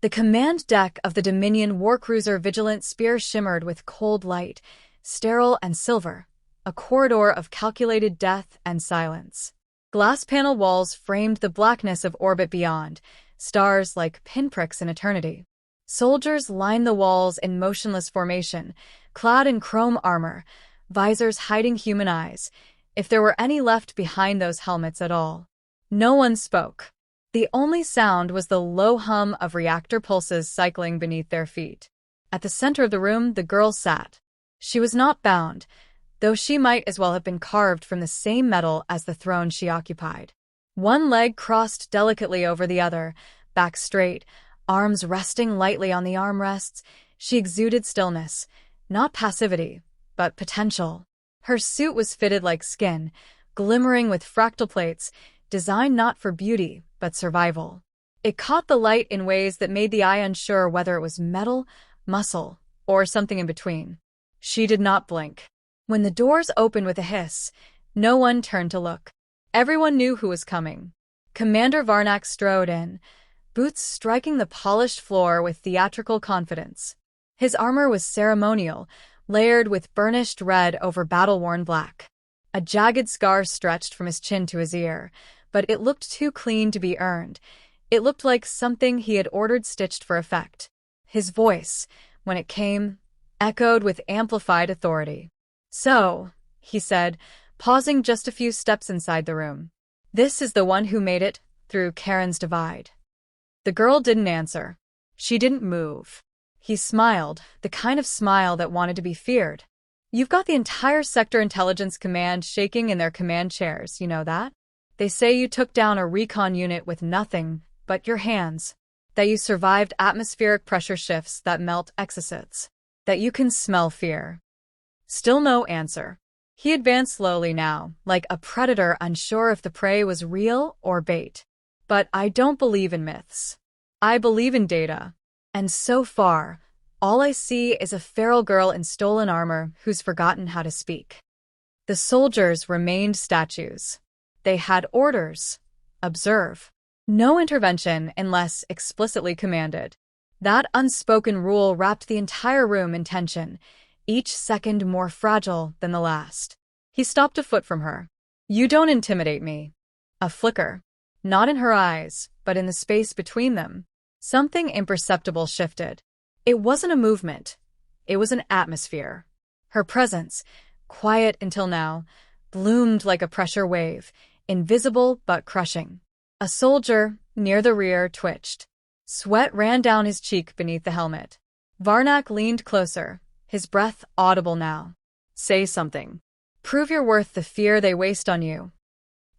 The command deck of the Dominion warcruiser Vigilant Spear shimmered with cold light, sterile and silver, a corridor of calculated death and silence. Glass panel walls framed the blackness of orbit beyond, stars like pinpricks in eternity. Soldiers lined the walls in motionless formation, clad in chrome armor, visors hiding human eyes, if there were any left behind those helmets at all. No one spoke. The only sound was the low hum of reactor pulses cycling beneath their feet. At the center of the room, the girl sat. She was not bound, though she might as well have been carved from the same metal as the throne she occupied. One leg crossed delicately over the other, back straight, arms resting lightly on the armrests, she exuded stillness, not passivity, but potential. Her suit was fitted like skin, glimmering with fractal plates, designed not for beauty, but survival. It caught the light in ways that made the eye unsure whether it was metal, muscle, or something in between. She did not blink. When the doors opened with a hiss, no one turned to look. Everyone knew who was coming. Commander Varnak strode in, boots striking the polished floor with theatrical confidence. His armor was ceremonial, layered with burnished red over battle-worn black. A jagged scar stretched from his chin to his ear, but it looked too clean to be earned. It looked like something he had ordered stitched for effect. His voice, when it came, echoed with amplified authority. "So," he said, pausing just a few steps inside the room. "This is the one who made it through Karen's divide." The girl didn't answer. She didn't move. He smiled, the kind of smile that wanted to be feared. "You've got the entire Sector Intelligence Command shaking in their command chairs, you know that? They say you took down a recon unit with nothing but your hands, that you survived atmospheric pressure shifts that melt exocets, that you can smell fear." Still no answer. He advanced slowly now, like a predator unsure if the prey was real or bait. "But I don't believe in myths. I believe in data. And so far, all I see is a feral girl in stolen armor who's forgotten how to speak." The soldiers remained statues. They had orders. Observe. No intervention unless explicitly commanded. That unspoken rule wrapped the entire room in tension, each second more fragile than the last. He stopped a foot from her. "You don't intimidate me." A flicker. Not in her eyes, but in the space between them. Something imperceptible shifted. It wasn't a movement. It was an atmosphere. Her presence, quiet until now, bloomed like a pressure wave, invisible but crushing. A soldier, near the rear, twitched. Sweat ran down his cheek beneath the helmet. Varnak leaned closer, his breath audible now. "Say something. Prove you're worth the fear they waste on you."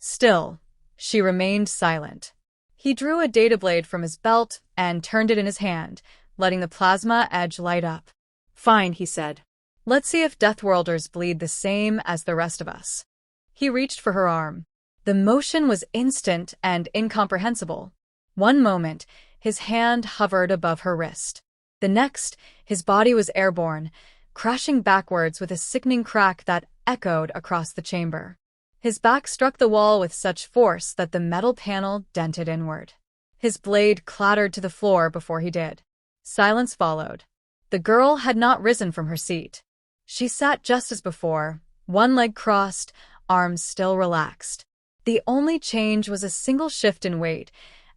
Still, she remained silent. He drew a data blade from his belt and turned it in his hand, letting the plasma edge light up. "Fine," he said. "Let's see if Deathworlders bleed the same as the rest of us." He reached for her arm. The motion was instant and incomprehensible. One moment, his hand hovered above her wrist. The next, his body was airborne, crashing backwards with a sickening crack that echoed across the chamber. His back struck the wall with such force that the metal panel dented inward. His blade clattered to the floor before he did. Silence followed. The girl had not risen from her seat. She sat just as before, one leg crossed, arms still relaxed. The only change was a single shift in weight,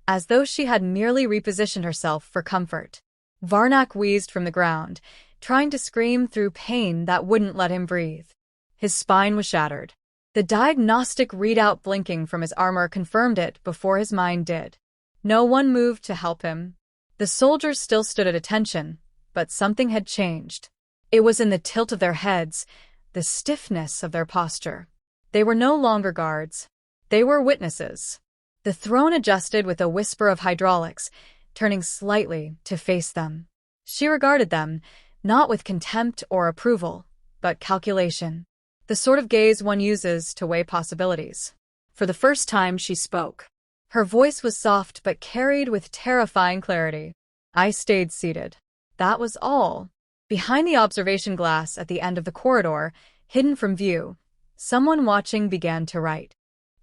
as though she had merely repositioned herself for comfort. Varnak wheezed from the ground, trying to scream through pain that wouldn't let him breathe. His spine was shattered. The diagnostic readout blinking from his armor confirmed it before his mind did. No one moved to help him. The soldiers still stood at attention, but something had changed. It was in the tilt of their heads, the stiffness of their posture. They were no longer guards. They were witnesses. The throne adjusted with a whisper of hydraulics, turning slightly to face them. She regarded them, not with contempt or approval, but calculation. The sort of gaze one uses to weigh possibilities. For the first time, she spoke. Her voice was soft but carried with terrifying clarity. "I stayed seated. That was all." Behind the observation glass at the end of the corridor, hidden from view, someone watching began to write.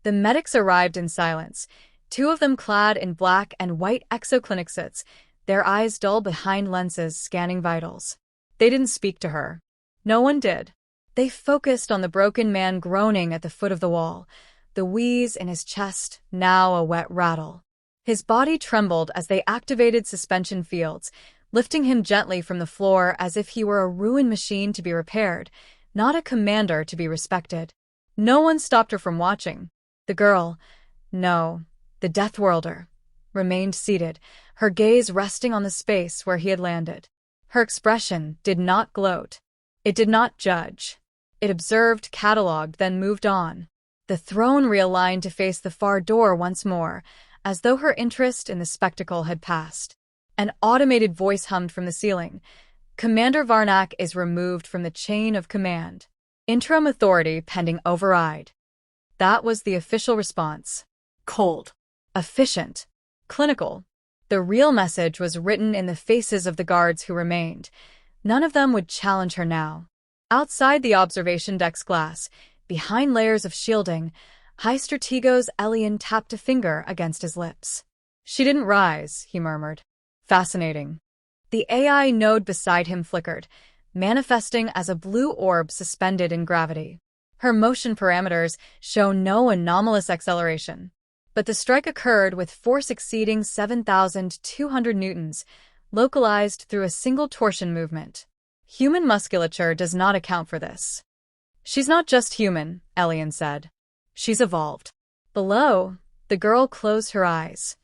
The medics arrived in silence, two of them clad in black and white exoclinic suits, their eyes dull behind lenses scanning vitals. They didn't speak to her. No one did. They focused on the broken man groaning at the foot of the wall, the wheeze in his chest now a wet rattle. His body trembled as they activated suspension fields, lifting him gently from the floor as if he were a ruined machine to be repaired, not a commander to be respected. No one stopped her from watching. The girl, no, the Deathworlder, remained seated, her gaze resting on the space where he had landed. Her expression did not gloat. It did not judge. It observed, catalogued, then moved on. The throne realigned to face the far door once more, as though her interest in the spectacle had passed. An automated voice hummed from the ceiling. Commander Varnak is removed from the chain of command. Interim authority pending override. That was the official response. Cold. Efficient. Clinical. The real message was written in the faces of the guards who remained. None of them would challenge her now. Outside the observation deck's glass, behind layers of shielding, High Stratego's Elian tapped a finger against his lips. She didn't rise, he murmured. Fascinating. The AI node beside him flickered, manifesting as a blue orb suspended in gravity. Her motion parameters show no anomalous acceleration. But the strike occurred with force exceeding 7,200 newtons, localized through a single torsion movement. Human musculature does not account for this. She's not just human, Elian said. She's evolved. Below, the girl closed her eyes.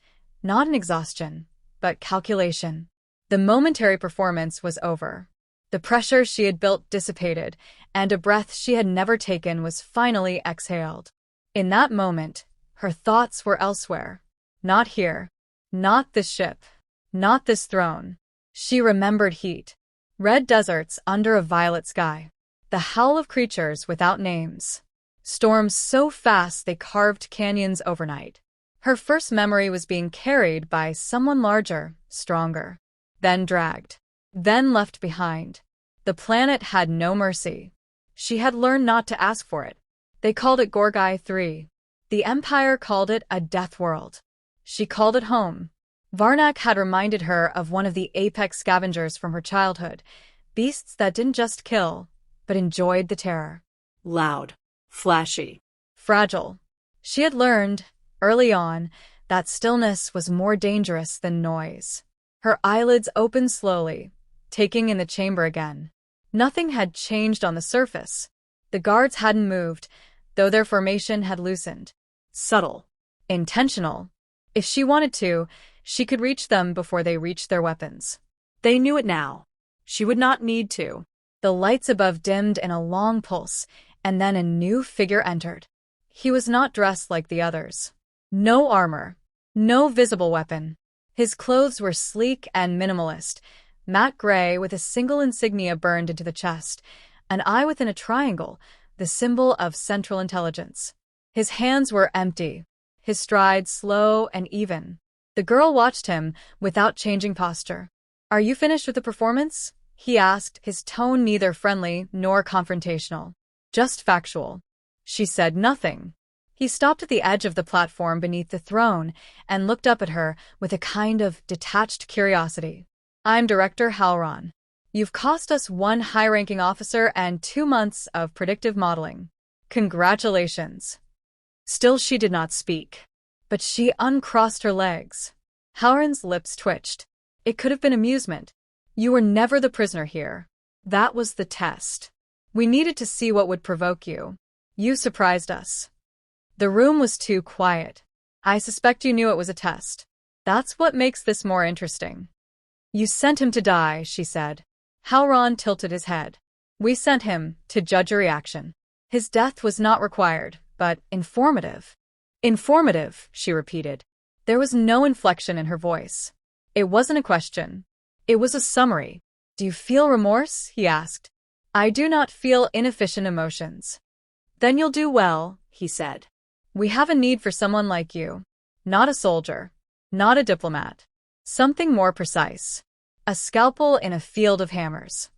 Not in exhaustion, but calculation. The momentary performance was over. The pressure she had built dissipated, and a breath she had never taken was finally exhaled. In that moment, her thoughts were elsewhere. Not here. Not this ship. Not this throne. She remembered heat. Red deserts under a violet sky. The howl of creatures without names. Storms so fast they carved canyons overnight. Her first memory was being carried by someone larger, stronger. Then dragged. Then left behind. The planet had no mercy. She had learned not to ask for it. They called it Gorgai 3. The Empire called it a death world. She called it home. Varnak had reminded her of one of the apex scavengers from her childhood, beasts that didn't just kill, but enjoyed the terror. Loud. Flashy. Fragile. She had learned, early on, that stillness was more dangerous than noise. Her eyelids opened slowly, taking in the chamber again. Nothing had changed on the surface. The guards hadn't moved, though their formation had loosened. Subtle. Intentional. If she wanted to, she could reach them before they reached their weapons. They knew it now. She would not need to. The lights above dimmed in a long pulse, and then a new figure entered. He was not dressed like the others. No armor. No visible weapon. His clothes were sleek and minimalist, matte gray with a single insignia burned into the chest, an eye within a triangle, the symbol of central intelligence. His hands were empty, his stride slow and even. The girl watched him without changing posture. "Are you finished with the performance?" he asked, his tone neither friendly nor confrontational. "Just factual." She said nothing. He stopped at the edge of the platform beneath the throne and looked up at her with a kind of detached curiosity. "I'm Director Halron. You've cost us one high-ranking officer and 2 months of predictive modeling. Congratulations." Still she did not speak. But she uncrossed her legs. Halron's lips twitched. It could have been amusement. "You were never the prisoner here. That was the test. We needed to see what would provoke you. You surprised us." The room was too quiet. "I suspect you knew it was a test. That's what makes this more interesting." "You sent him to die," she said. Halron tilted his head. "We sent him to judge a reaction. His death was not required, but informative." "Informative," she repeated. There was no inflection in her voice. It wasn't a question. It was a summary. "Do you feel remorse?" he asked. "I do not feel inefficient emotions." "Then you'll do well," he said. "We have a need for someone like you. Not a soldier. Not a diplomat. Something more precise. A scalpel in a field of hammers."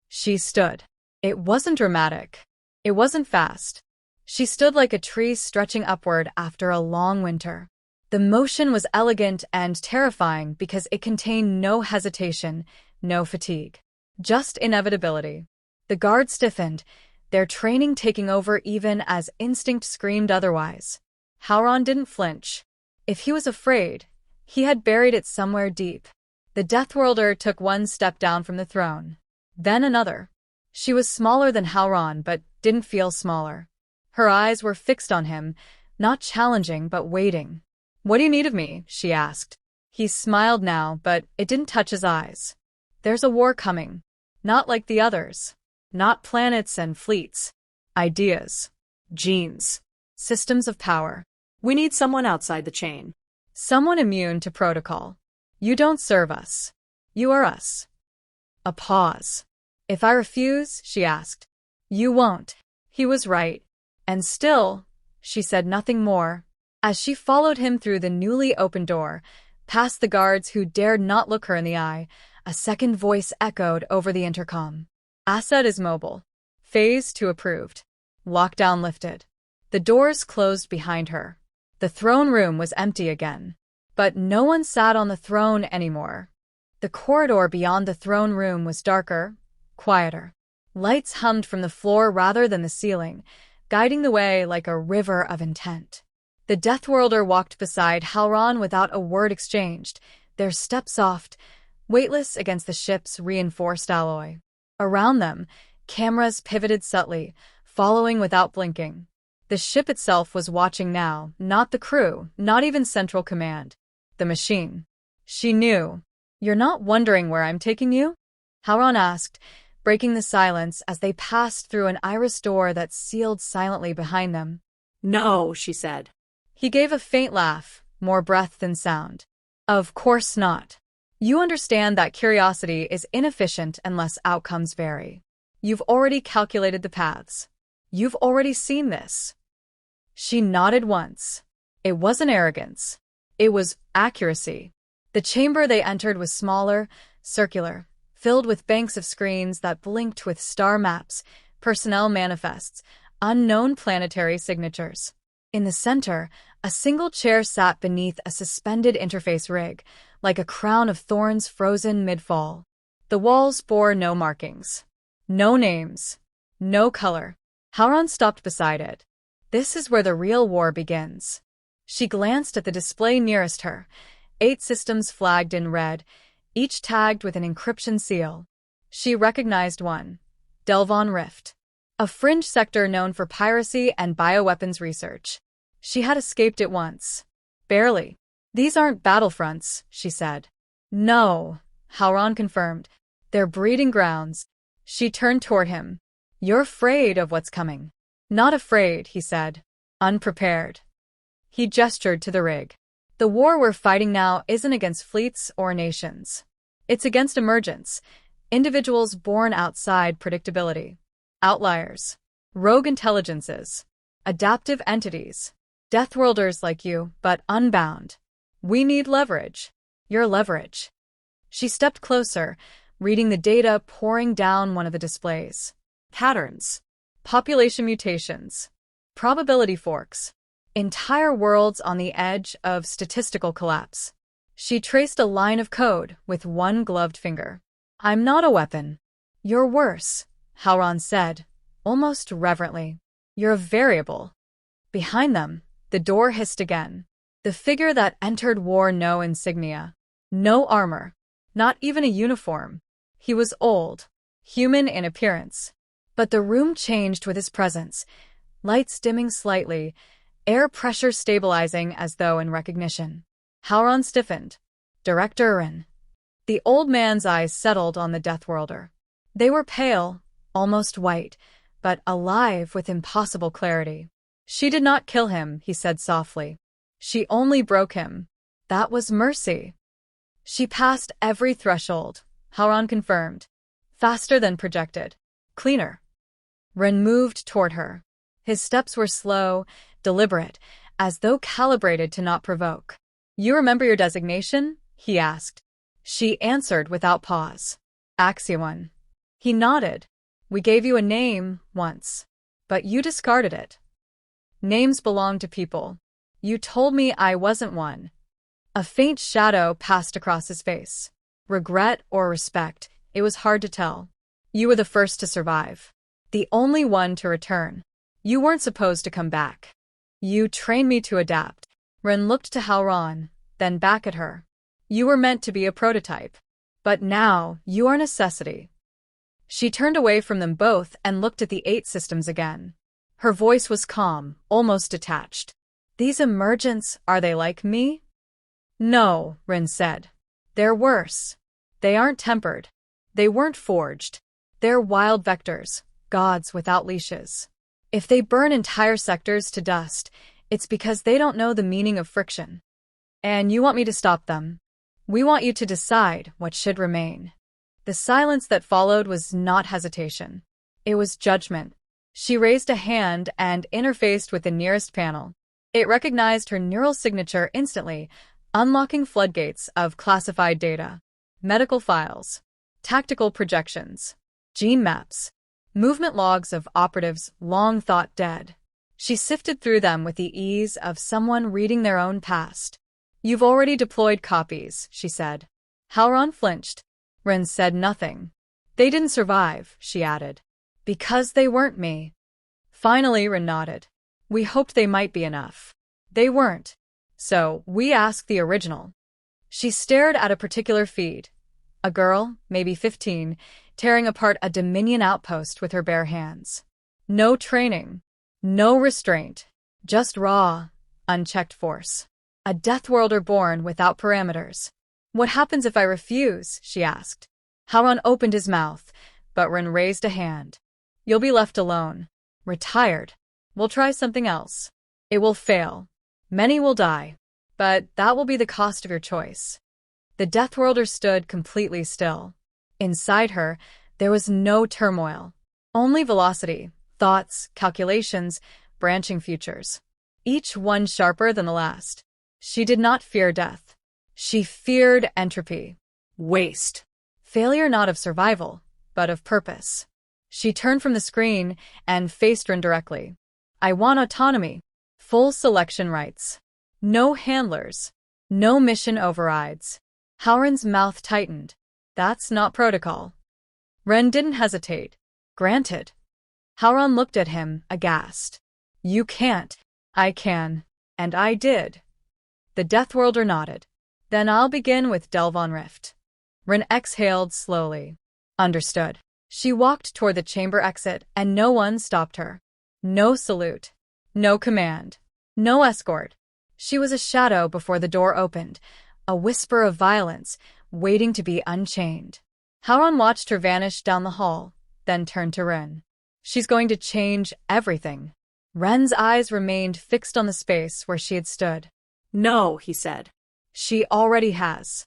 She stood. It wasn't dramatic. It wasn't fast. She stood like a tree stretching upward after a long winter. The motion was elegant and terrifying because it contained no hesitation, no fatigue. Just inevitability. The guard stiffened, their training taking over even as instinct screamed otherwise. Howron didn't flinch. If he was afraid, he had buried it somewhere deep. The Deathworlder took one step down from the throne. Then another. She was smaller than Howron, but didn't feel smaller. Her eyes were fixed on him, not challenging but waiting. "What do you need of me?" she asked. He smiled now, but it didn't touch his eyes. "There's a war coming. Not like the others. Not planets and fleets. Ideas. Genes. Systems of power. We need someone outside the chain. Someone immune to protocol. You don't serve us. You are us." A pause. "If I refuse?" she asked. "You won't." He was right. And still, she said nothing more. As she followed him through the newly opened door, past the guards who dared not look her in the eye, a second voice echoed over the intercom. "Asset is mobile. Phase 2 approved. Lockdown lifted." The doors closed behind her. The throne room was empty again. But no one sat on the throne anymore. The corridor beyond the throne room was darker, quieter. Lights hummed from the floor rather than the ceiling, guiding the way like a river of intent. The Deathworlder walked beside Howron without a word exchanged, their step soft, weightless against the ship's reinforced alloy. Around them, cameras pivoted subtly, following without blinking. The ship itself was watching now, not the crew, not even Central Command. The machine. She knew. "You're not wondering where I'm taking you?" Howron asked, breaking the silence as they passed through an iris door that sealed silently behind them. "No," she said. He gave a faint laugh, more breath than sound. "Of course not. You understand that curiosity is inefficient unless outcomes vary. You've already calculated the paths. You've already seen this." She nodded once. It wasn't arrogance. It was accuracy. The chamber they entered was smaller, circular, filled with banks of screens that blinked with star maps, personnel manifests, unknown planetary signatures. In the center, a single chair sat beneath a suspended interface rig, like a crown of thorns frozen mid-fall. The walls bore no markings. No names. No color. Howron stopped beside it. This is where the real war begins. She glanced at the display nearest her. 8 systems flagged in red, each tagged with an encryption seal. She recognized one. Delvon Rift. A fringe sector known for piracy and bioweapons research. She had escaped it once. Barely. "These aren't battlefronts," she said. "No," Howron confirmed. "They're breeding grounds." She turned toward him. "You're afraid of what's coming." "Not afraid," he said. "Unprepared." He gestured to the rig. "The war we're fighting now isn't against fleets or nations. It's against emergence, individuals born outside predictability. Outliers. Rogue intelligences. Adaptive entities. Deathworlders like you, but unbound. We need leverage. Your leverage." She stepped closer, reading the data pouring down one of the displays. Patterns. Population mutations. Probability forks. Entire worlds on the edge of statistical collapse. She traced a line of code with one gloved finger. "I'm not a weapon." "You're worse," Howron said, almost reverently. "You're a variable." Behind them, the door hissed again. The figure that entered wore no insignia. No armor. Not even a uniform. He was old. Human in appearance. But the room changed with his presence. Lights dimming slightly, air pressure stabilizing as though in recognition. Howron stiffened. "Director Urin." The old man's eyes settled on the Deathworlder. They were pale, almost white, but alive with impossible clarity. "She did not kill him," he said softly. "She only broke him. That was mercy." "She passed every threshold," Howron confirmed. "Faster than projected. Cleaner." Ren moved toward her. His steps were slow, deliberate, as though calibrated to not provoke. "You remember your designation?" he asked. She answered without pause. "Axion." He nodded. "We gave you a name once, but you discarded it. Names belong to people. You told me I wasn't one. A faint shadow passed across his face. Regret or respect, it was hard to tell. You were the first to survive. The only one to return. You weren't supposed to come back. You trained me to adapt. Ren looked to Halron, then back at her. You were meant to be a prototype. But now, you are a necessity. She turned away from them both and looked at the 8 systems again. Her voice was calm, almost detached. These emergents, are they like me? No, Rin said. They're worse. They aren't tempered. They weren't forged. They're wild vectors, gods without leashes. If they burn entire sectors to dust, it's because they don't know the meaning of friction. And you want me to stop them? We want you to decide what should remain. The silence that followed was not hesitation. It was judgment. She raised a hand and interfaced with the nearest panel. It recognized her neural signature instantly, unlocking floodgates of classified data, medical files, tactical projections, gene maps, movement logs of operatives long thought dead. She sifted through them with the ease of someone reading their own past. You've already deployed copies, she said. Halron flinched. Ren said nothing. They didn't survive, she added. Because they weren't me. Finally, Ren nodded. We hoped they might be enough. They weren't. So, we asked the original. She stared at a particular feed. A girl, maybe 15, tearing apart a Dominion outpost with her bare hands. No training. No restraint. Just raw, unchecked force. A Deathworlder born without parameters. What happens if I refuse? She asked. Halron opened his mouth, but Ren raised a hand. You'll be left alone. Retired. We'll try something else. It will fail. Many will die. But that will be the cost of your choice. The Deathworlder stood completely still. Inside her, there was no turmoil. Only velocity, thoughts, calculations, branching futures. Each one sharper than the last. She did not fear death. She feared entropy. Waste. Failure not of survival, but of purpose. She turned from the screen and faced Rin directly. I want autonomy. Full selection rights. No handlers. No mission overrides. Halron's mouth tightened. That's not protocol. Ren didn't hesitate. Granted. Halron looked at him, aghast. You can't. I can. And I did. The Deathworlder nodded. Then I'll begin with Delve on Rift. Ren exhaled slowly. Understood. She walked toward the chamber exit, and no one stopped her. No salute. No command. No escort. She was a shadow before the door opened, a whisper of violence, waiting to be unchained. Halron watched her vanish down the hall, then turned to Ren. She's going to change everything. Ren's eyes remained fixed on the space where she had stood. No, he said. She already has.